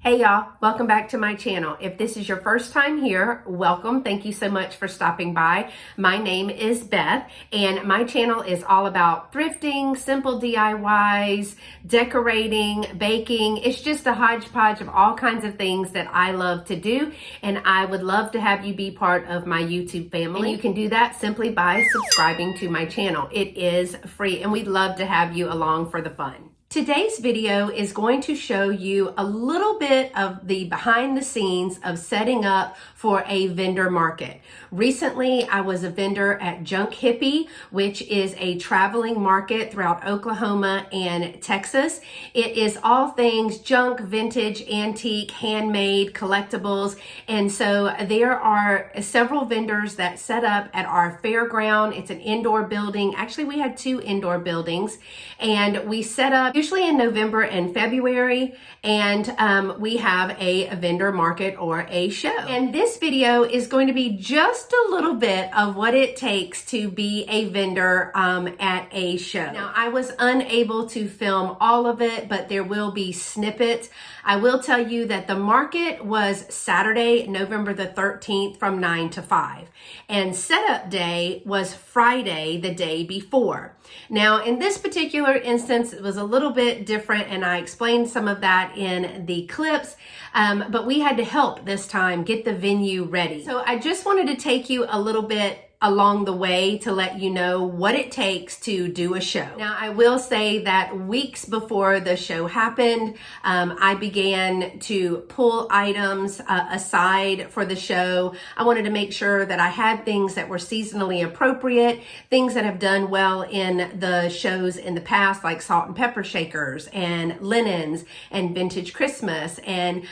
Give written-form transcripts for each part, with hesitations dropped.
Hey y'all, welcome back to my channel. If this is your first time here, welcome. Thank you so much for stopping by. My name is Beth and my channel is all about thrifting, simple DIYs, decorating, baking. It's just a hodgepodge of all kinds of things that I love to do, and I would love to have you be part of my YouTube family. And you can do that simply by subscribing to my channel. It is free and we'd love to have you along for the fun. Today's video is going to show you a little bit of the behind the scenes of setting up for a vendor market. Recently, I was a vendor at Junk Hippie, which is a traveling market throughout Oklahoma and Texas. It is all things junk, vintage, antique, handmade, collectibles. And so there are several vendors that set up at our fairground. It's an indoor building. Actually, we had two indoor buildings, and we set up usually in November and February, and we have a vendor market or a show. And this video is going to be just a little bit of what it takes to be a vendor at a show. Now, I was unable to film all of it, but there will be snippets. I will tell you that the market was Saturday, November the 13th from 9 to 5. And setup day was Friday, the day before. Now, in this particular instance, it was a little bit different, and I explained some of that in the clips, but we had to help this time get the venue ready. So I just wanted to take you a little bit along the way to let you know what it takes to do a show. Now, I will say that weeks before the show happened, I began to pull items aside for the show. I wanted to make sure that I had things that were seasonally appropriate, things that have done well in the shows in the past, like salt and pepper shakers and linens and vintage Christmas and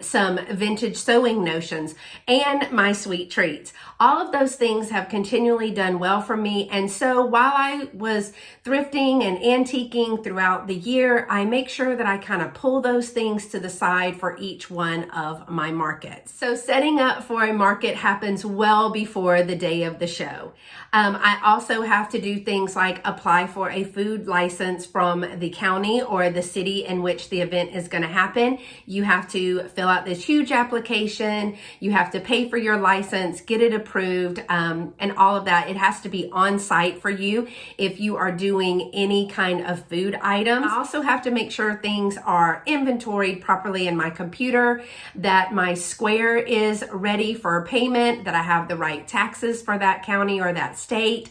some vintage sewing notions and my sweet treats. All of those things have continually done well for me. And so while I was thrifting and antiquing throughout the year, I make sure that I kind of pull those things to the side for each one of my markets. So setting up for a market happens well before the day of the show. I also have to do things like apply for a food license from the county or the city in which the event is going to happen. You have to fill out this huge application. You have to pay for your license, get it approved, and all of that. It has to be on site for you if you are doing any kind of food items. I also have to make sure things are inventoried properly in my computer, that my Square is ready for payment, that I have the right taxes for that county or that state.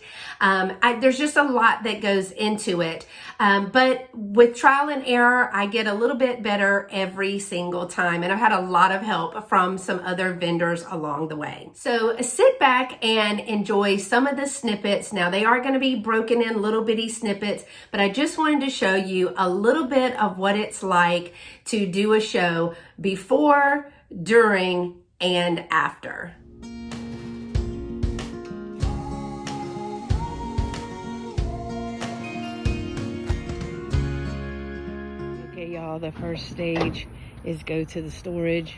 There's just a lot that goes into it. But with trial and error, I get a little bit better every single time. And I've had a lot of help from some other vendors along the way. So sit back and enjoy some of the snippets. Now, they are going to be broken in little bitty snippets, but I just wanted to show you a little bit of what it's like to do a show before, during, and after. Okay, y'all, the first stage is go to the storage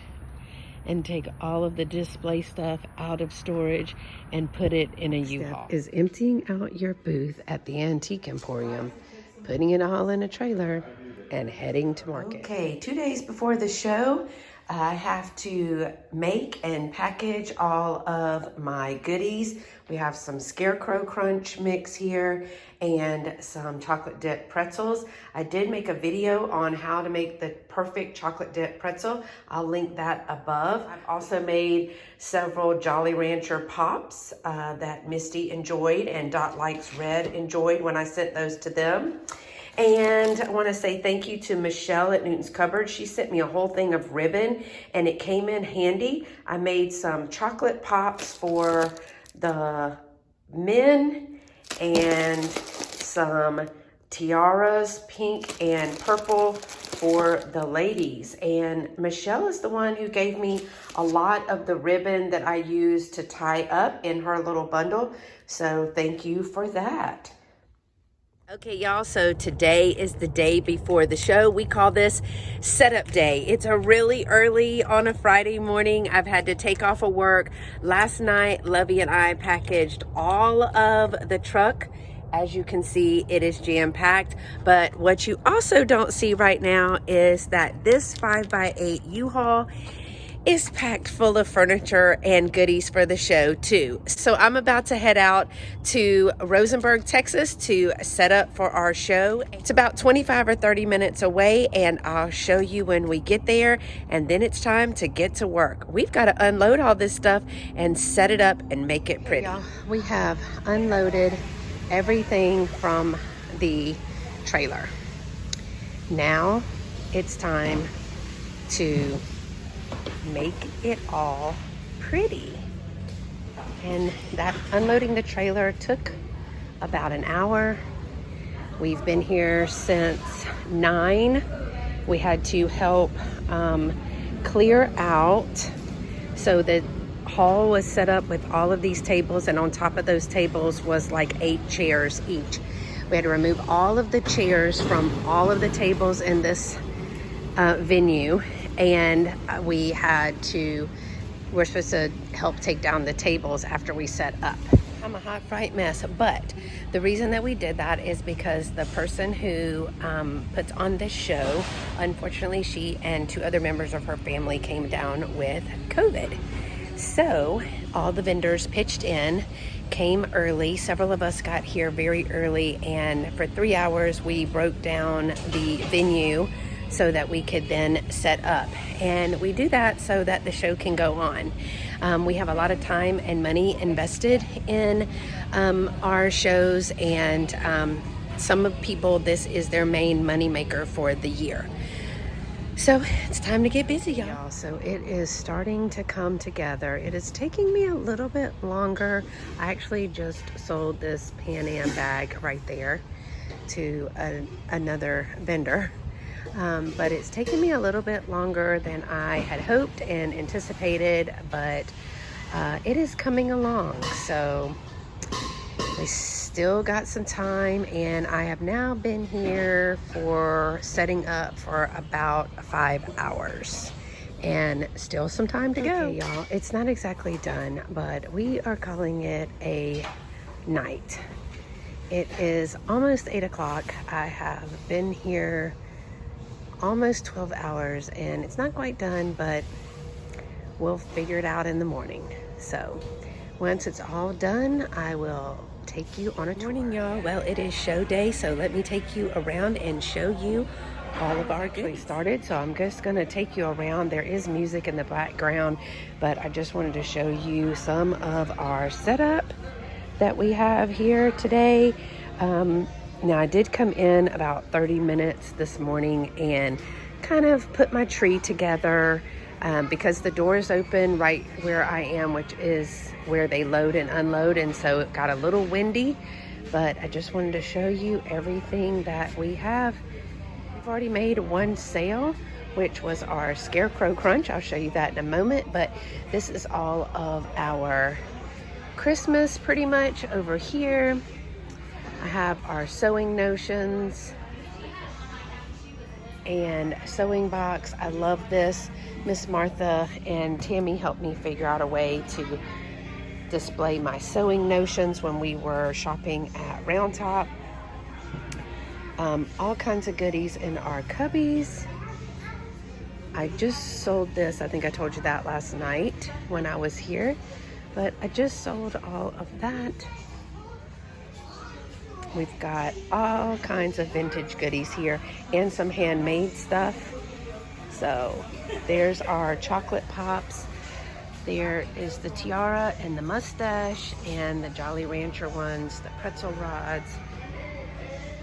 and take all of the display stuff out of storage and put it in a U-Haul. Is emptying out your booth at the Antique Emporium, putting it all in a trailer, and heading to market. Okay, 2 days before the show, I have to make and package all of my goodies. We have some Scarecrow Crunch mix here and some chocolate dip pretzels. I did make a video on how to make the perfect chocolate dip pretzel. I'll link that above. I've also made several Jolly Rancher Pops that Misty enjoyed and Dot Likes Red enjoyed when I sent those to them. And I want to say thank you to Michelle at Newton's Cupboard. She sent me a whole thing of ribbon and it came in handy. I made some chocolate pops for the men and some tiaras, pink and purple, for the ladies. And Michelle is the one who gave me a lot of the ribbon that I use to tie up in her little bundle. So thank you for that. Okay, y'all, so today is the day before the show. We call this setup day. It's a really early on a Friday morning. I've had to take off of work. Last night, Lovey and I packaged all of the truck As you can see, it is jam-packed, but what you also don't see right now is that this 5x8 U-Haul is packed full of furniture and goodies for the show too. So I'm about to head out to Rosenberg, Texas to set up for our show. It's about 25 or 30 minutes away, and I'll show you when we get there, and then it's time to get to work. We've got to unload all this stuff and set it up and make it pretty. Y'all, we have unloaded everything from the trailer. Now it's time to make it all pretty. And that unloading the trailer took about an hour. We've been here since 9. We had to help clear out. So the hall was set up with all of these tables, and on top of those tables was like 8 chairs each. We had to remove all of the chairs from all of the tables in this venue, and we're supposed to help take down the tables after we set up. I'm a hot fright mess, but the reason that we did that is because the person who puts on this show, unfortunately, she and 2 other members of her family came down with COVID. So all the vendors pitched in, came early. Several of us got here very early, and for 3 hours we broke down the venue so that we could then set up. And we do that so that the show can go on. We have a lot of time and money invested in our shows, and some people, this is their main money maker for the year. So it's time to get busy, y'all. So it is starting to come together. It is taking me a little bit longer. I actually just sold this Pan Am bag right there to another vendor. But it's taken me a little bit longer than I had hoped and anticipated, but it is coming along. So we still got some time, and I have now been here for setting up for about 5 hours, and still some time to go. Okay, y'all, it's not exactly done, but we are calling it a night. It is almost 8 o'clock. I have been here almost 12 hours, and it's not quite done, but we'll figure it out in the morning. So once it's all done, I will take you on a tour. Morning, y'all. Well, it is show day, so let me take you around and show you all of our goodies. We started, so I'm just going to take you around. There is music in the background, but I just wanted to show you some of our setup that we have here today. Now, I did come in about 30 minutes this morning and kind of put my tree together because the door is open right where I am, which is where they load and unload, and so it got a little windy, but I just wanted to show you everything that we have. We've already made one sale, which was our Scarecrow Crunch. I'll show you that in a moment, but this is all of our Christmas pretty much over here. I have our sewing notions and sewing box. I love this. Miss Martha and Tammy helped me figure out a way to display my sewing notions when we were shopping at Round Top. All kinds of goodies in our cubbies. I just sold this. I think I told you that last night when I was here, but I just sold all of that. We've got all kinds of vintage goodies here and some handmade stuff. So there's our chocolate pops. There is the tiara and the mustache and the Jolly Rancher ones, the pretzel rods.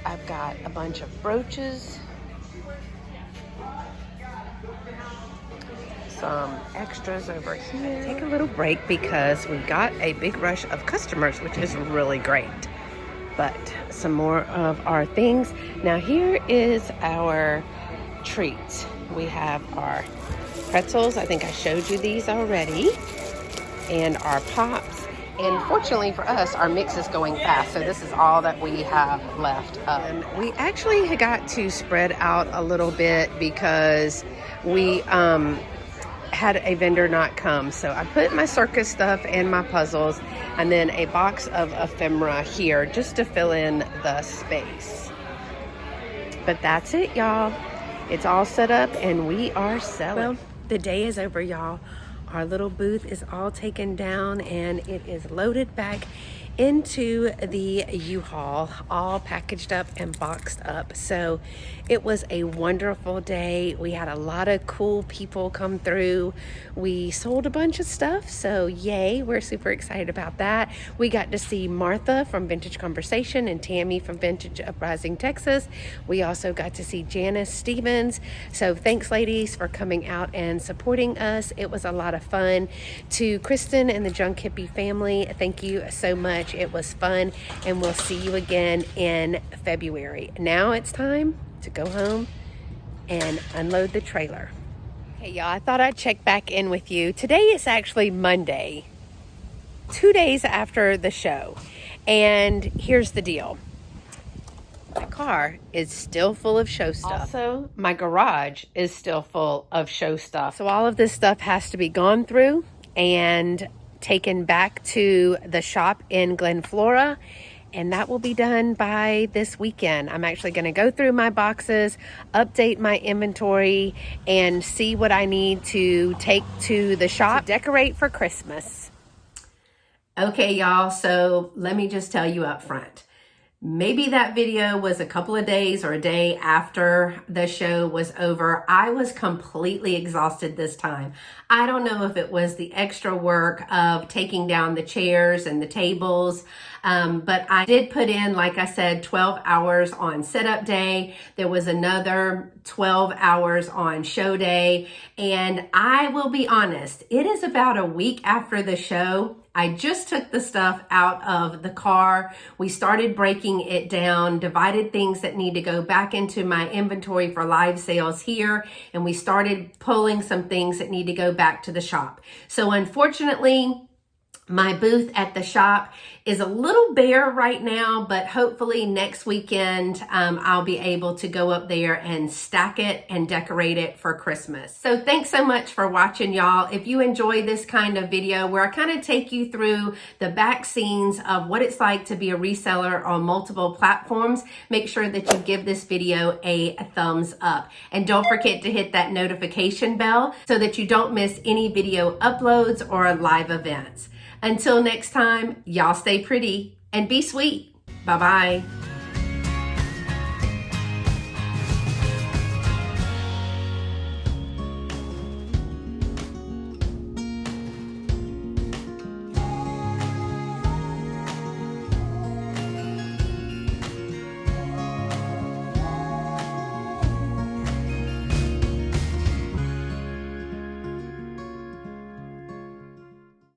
I've got a bunch of brooches, some extras over here. Take a little break because we got a big rush of customers, which is really great. But some more of our things. Now here is our treats. We have our pretzels. I think I showed you these already. And our pops. And fortunately for us, our mix is going fast. So this is all that we have left. And we actually got to spread out a little bit because we had a vendor not come. So I put my circus stuff and my puzzles and then a box of ephemera here just to fill in the space. But that's it, y'all. It's all set up and we are selling. Well, the day is over, y'all. Our little booth is all taken down and it is loaded back into the U-Haul, all packaged up and boxed up. So it was a wonderful day. We had a lot of cool people come through. We sold a bunch of stuff, so yay, we're super excited about that. We got to see Martha from Vintage Conversation and Tammy from Vintage Uprising Texas. We also got to see Janice Stevens. So thanks, ladies, for coming out and supporting us. It was a lot of fun. To Kristen and the Junk Hippie family, thank you so much. It was fun, and we'll see you again in February. Now it's time to go home and unload the trailer. Hey, y'all, I thought I'd check back in with you. Today is actually Monday, 2 days after the show. And here's the deal. My car is still full of show stuff. Also, my garage is still full of show stuff. So all of this stuff has to be gone through and taken back to the shop in Glen Flora, and that will be done by this weekend. I'm actually going to go through my boxes, update my inventory, and see what I need to take to the shop to decorate for Christmas. Okay, y'all, so let me just tell you up front. Maybe that video was a couple of days or a day after the show was over. I was completely exhausted this time. I don't know if it was the extra work of taking down the chairs and the tables, but I did put in, like I said, 12 hours on setup day. There was another 12 hours on show day. And I will be honest, it is about a week after the show. I just took the stuff out of the car. We started breaking it down, divided things that need to go back into my inventory for live sales here, and we started pulling some things that need to go back to the shop. So unfortunately, my booth at the shop is a little bare right now, but hopefully next weekend I'll be able to go up there and stack it and decorate it for Christmas. So thanks so much for watching, y'all. If you enjoy this kind of video where I kind of take you through the back scenes of what it's like to be a reseller on multiple platforms, make sure that you give this video a thumbs up. And don't forget to hit that notification bell so that you don't miss any video uploads or live events. Until next time, y'all stay pretty and be sweet. Bye-bye.